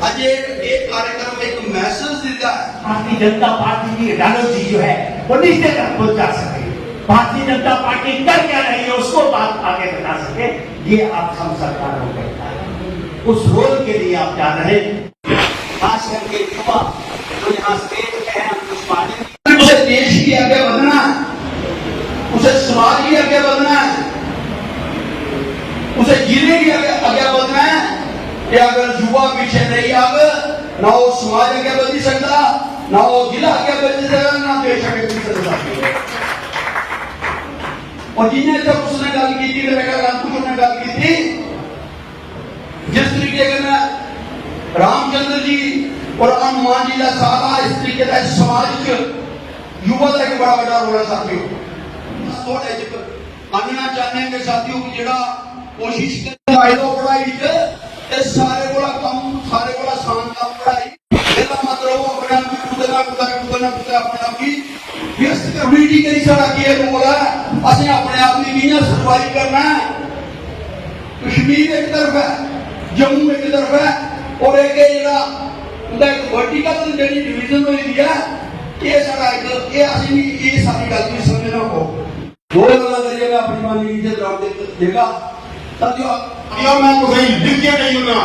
आज ये कार्यक्रम एक मैसेज देता है। भारतीय जनता पार्टी की आइडियोलॉजी जो है वो नीचे तक पहुंचा सके, भारतीय जनता पार्टी कर क्या रही है उसको बात आगे बता सके, ये आप हम सरकार को कहता है। उस रोल के लिए आप जा रहे हैं। खास करके युवा जो यहाँ स्टेज पे हैं, उसे देश की आगे बढ़ना है, उसे समाज की आगे बढ़ना है, उसे जिले की आगे बढ़ना है। कि अगर युवा पीछे नहीं आगे, ना वो समाज आगे बढ़ सकता, ना वो जिला आगे बढ़ सकता, ना देश आगे बढ़ सकता। और जिन्हें जब उसने गल की थी, ने गल की थी, जिस तरीके के रामचंद्र जी और हनुमान जी का सारा इस तरीके का समाज युवा का एक बड़ा बड़ा रोल है साथियों। आना चाहते हैं कि साथियों की जरा कोशिश करें सारे को कम, सारे को आसान काम पढ़ाई, मतलब अपने आप की अपने आप की व्यस्त कम्युनिटी के सारा किए बोला असं अपने आप की किया सर्वाइव करना है। कश्मीर एक तरफ है, जम्मू एक तरफ है, और एक एक वर्टिकल जी डिवीजन हुई है। ये सारा ये सारी गल भी समझना हो। दो गल्लां करिए, मैं अपनी मान लीजिए जवाब देगा। मैं तुझे लिख के नहीं हूं।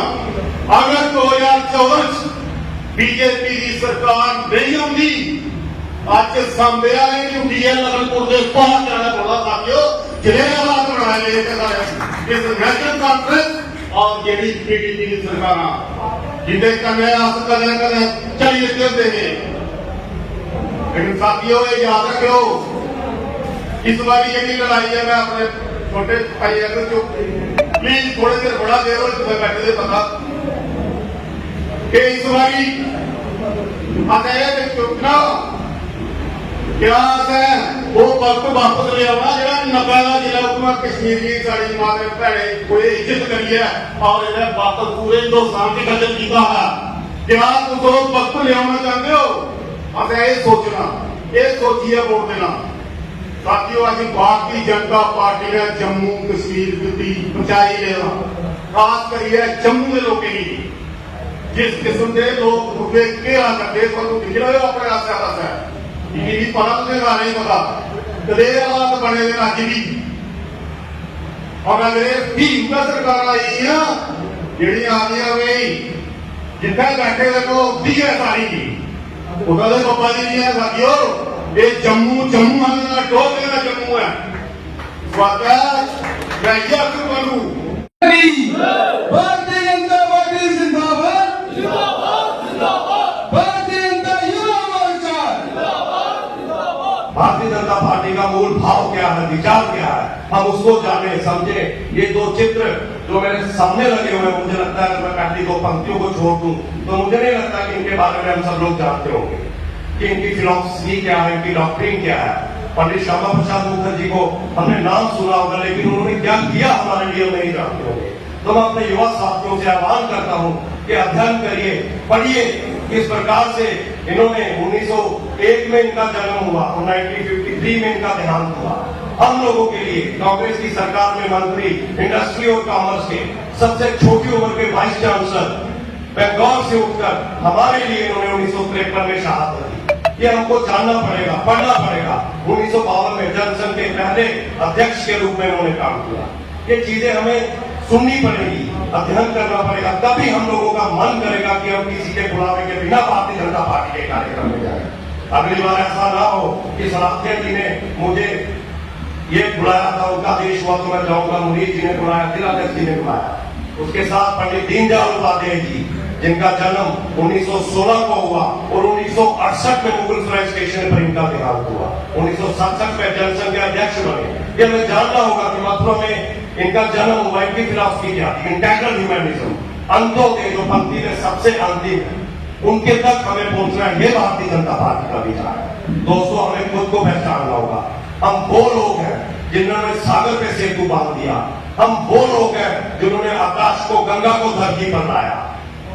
अगर 2014 बीजेपी की सरकार नहीं आती, अज सांबे वाले झूठी है, लखनपुर के बाहर जाना पड़ा साथियों। जिले हालात बनाए गए इस नेशनल कॉन्फ्रेंस और जेडी पीडीपी की सरकार जिन्हें कन्ने कदे कदे चलिए चलते हैं। लेकिन साथियों ये याद रखो, इस बार ये लड़ाई है, मैं अपने छोटे भाई अगर जो प्लीज थोड़ी देर बड़ा देर हो बैठे पता कि इस बारी चुपना क्या है वो वक्त वापस ले आना जरा 90 का जिला हुकूमत कश्मीर की साड़ी माते भैने कोई इज्जत करी है और इन्हें वापस पूरे हिंदुस्तान की कदर किया है। क्या तुम तो वक्त ले आना चाहते हो? अस ये सोचना, ये सोचिए वोट देना। साथियों आज भारतीय जनता पार्टी ने जम्मू कश्मीर की बचाई लेना, खास करिए जम्मू के लोगों की जिस किस्म के लोग रुके घेरा करते दिख रहे हो अपने आस है इनकी पता तुझे नहीं पता कदे हालात बने अज भी। और अगर भी सरकार आई है जी आ गई जिथे बैठे देखो दी है सारी उधर बाबा जी नहीं है साथियों। ये जम्मू जम्मू टोल का जम्मू है। भारतीय जनता पार्टी जिंदाबाद, भारतीय जनता युवा मोर्चा। भारतीय जनता पार्टी का मूल भाव क्या है, विचार क्या है, हम उसको जाने समझे। ये दो चित्र जो मेरे सामने लगे हुए, मुझे लगता है मैं पहली दो पंक्तियों को छोड़ दूं तो मुझे नहीं लगता कि इनके बारे में हम सब लोग जानते होंगे कि इनकी फिलॉसफी क्या है, इनकी डॉक्ट्रिन क्या है। पंडित श्यामा प्रसाद मुखर्जी को हमने नाम सुना होगा, लेकिन उन्होंने क्या किया हमारे लिए नहीं जानते होंगे। तो मैं अपने युवा साथियों से आह्वान करता हूं कि अध्ययन करिए, पढ़िए किस प्रकार से इन्होंने 1901 में इनका जन्म हुआ और 1953 में इनका देहांत हुआ। हम लोगों के लिए कांग्रेस की सरकार में मंत्री इंडस्ट्री और कॉमर्स के सबसे छोटी उम्र के वाइस चांसलर बेंगौर से उठकर हमारे लिए इन्होंने 1953 में शहादत दी। ये हमको जानना पड़ेगा, पढ़ना पड़ेगा। 1952 में जनसंघ के पहले अध्यक्ष के रूप में इन्होंने काम किया। ये चीजें हमें सुननी पड़ेगी, अध्ययन करना पड़ेगा, तभी हम लोगों का मन करेगा कि हम किसी के बुलावे के बिना भारतीय जनता पार्टी के कार्यक्रम में जाए। अगली बार ऐसा ना हो कि सलाथिया जी ने मुझे ये बुलाया था, उनका देश हुआ तो मैं जाऊंगा, मुनीर जी ने बुलाया, तिलाधर जी ने बुलाया, उसके साथ पंडित दीनदयाल उपाध्याय जी जिनका जन्म 1916 को हुआ और 1968 में मुगलसराय स्टेशन पर इनका देहांत हुआ। 1967 में जनसंघ के अध्यक्ष बने। ये हमें जानना होगा कि मथुरा में इनका जन्म हुआ, इनकी फिलॉसफी क्या थी, इंटेग्रल ह्यूमैनिज्म, अंत्योदय जो पंक्ति में सबसे अंतिम है, उनके तक हमें पहुंचना है। ये भारतीय जनता पार्टी का विचार है। दोस्तों, हमें खुद को पहचानना होगा। हम वो लोग हैं जिन्होंने सागर पे सेतु बांध दिया, हम वो लोग हैं जिन्होंने आकाश को, गंगा को धरती पर लाया।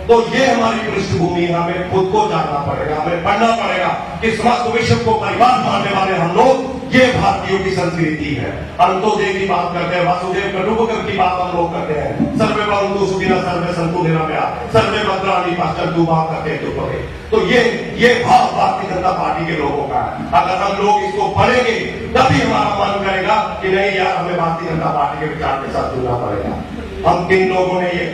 तो ये हमारी पृष्ठभूमि है, हमें खुद को जानना पड़ेगा, हमें पढ़ना पड़ेगा कि समस्त विश्व को परिवार मानने वाले हम लोग, ये भारतीयों की संस्कृति है। अंत्योदय की बात करते हैं, वासुदेव कुटुंबकम की बात हम लोग करते हैं, सर्वे परंतु सुदिना सर्वे संतु देना गया सर्वे भद्राणी पाचन तू भाव करते जो कहे। तो ये भाव भारतीय जनता पार्टी के लोगों का है। अगर हम लोग इसको पढ़ेंगे तभी हमारा मन करेगा कि नहीं यार हमें भारतीय जनता पार्टी के विचार के साथ जुड़ना पड़ेगा। हम किन लोगों ने ये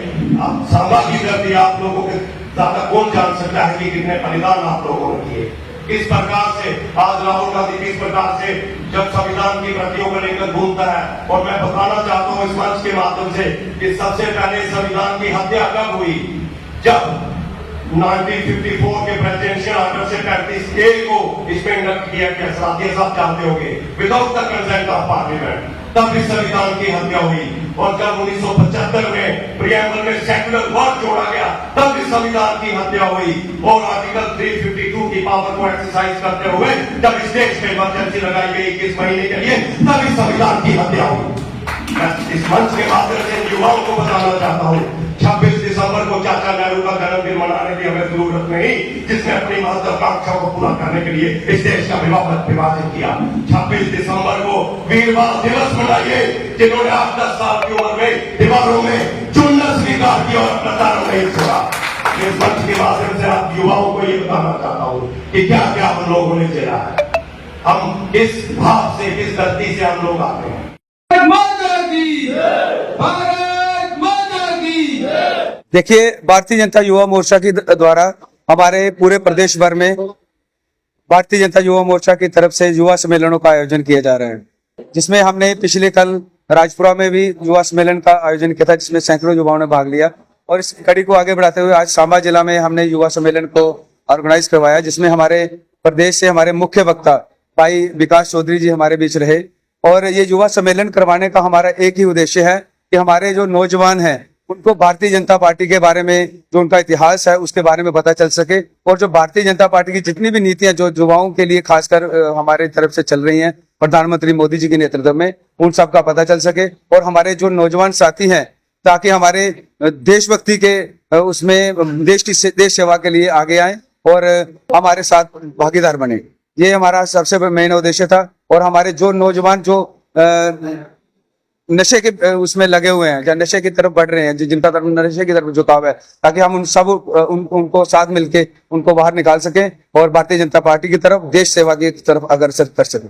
सहभागी कर दिया, आप लोगों के ज्यादा कौन जान सकता है कि कितने बलिदान आप लोगों ने किए। किस प्रकार से आज राहुल गांधी किस प्रकार से जब संविधान की प्रतियों को लेकर घूमता है। और मैं बताना चाहता हूं इस मंच के माध्यम से कि सबसे पहले संविधान की हत्या कब हुई, जब 1954 के प्रेसिडेंशियल ऑर्डर से 35A को इसमें इंडक्ट किया गया। साथ जानते होंगे without the consent of parliament, तब इस संविधान की हत्या हुई। और जब 1975 में प्रियम्बल में सेक्युलर वर्ड जोड़ा गया तब इस संविधान की हत्या हुई। और आर्टिकल 352 की पावर को एक्सरसाइज करते हुए जब इस देश में इमरजेंसी लगाई गई 21 महीने के लिए तब इस संविधान की हत्या हुई। मैं इस मंच के माध्यम से युवाओं को बताना चाहता हूँ 26 दिसंबर को चाचा नेहरू का जन्मदिन मनाने की हमें जरूरत नहीं, जिसने अपनी महत्वाकांक्षाओं को पूरा करने के लिए इस देश का विभाजन किया। 26 दिसंबर को वीर बाल दिवस मनाइए, जिन्होंने 8-10 साल की उम्र में दीवारों में चुनना स्वीकार किया और अपना तारा नहीं छोड़ा। इस मंच के माध्यम से आप युवाओं को ये बताना चाहता हूँ कि क्या क्या हम लोगों ने झेला है, हम किस भाव से किस धरती से हम लोग आते हैं। देखिए, भारतीय जनता युवा मोर्चा की द्वारा हमारे पूरे प्रदेश भर में भारतीय जनता युवा मोर्चा की तरफ से युवा सम्मेलनों का आयोजन किया जा रहा है, जिसमें हमने पिछले कल राजपुरा में भी युवा सम्मेलन का आयोजन किया था, जिसमें सैकड़ों युवाओं ने भाग लिया। और इस कड़ी को आगे बढ़ाते हुए आज सांबा जिला में हमने युवा सम्मेलन को ऑर्गेनाइज करवाया, जिसमें हमारे प्रदेश से हमारे मुख्य वक्ता भाई विकास चौधरी जी हमारे बीच रहे। और ये युवा सम्मेलन करवाने का हमारा एक ही उद्देश्य है कि हमारे जो नौजवान हैं उनको भारतीय जनता पार्टी के बारे में, जो उनका इतिहास है उसके बारे में पता चल सके, और जो भारतीय जनता पार्टी की जितनी भी नीतियां जो युवाओं के लिए खासकर हमारे तरफ से चल रही हैं प्रधानमंत्री मोदी जी के नेतृत्व में, उन सब का पता चल सके। और हमारे जो नौजवान साथी हैं ताकि हमारे देशभक्ति के उसमें देश सेवा के लिए आगे आए और हमारे साथ भागीदार बने, ये हमारा सबसे मेन उद्देश्य था। और हमारे जो नौजवान जो नशे के उसमें लगे हुए हैं या नशे की तरफ बढ़ रहे हैं, जिनका तरफ नशे की तरफ झुकाव है, ताकि हम उनको साथ मिलके उनको बाहर निकाल सकें और भारतीय जनता पार्टी की तरफ देश सेवा की तरफ अग्रसर कर सकें।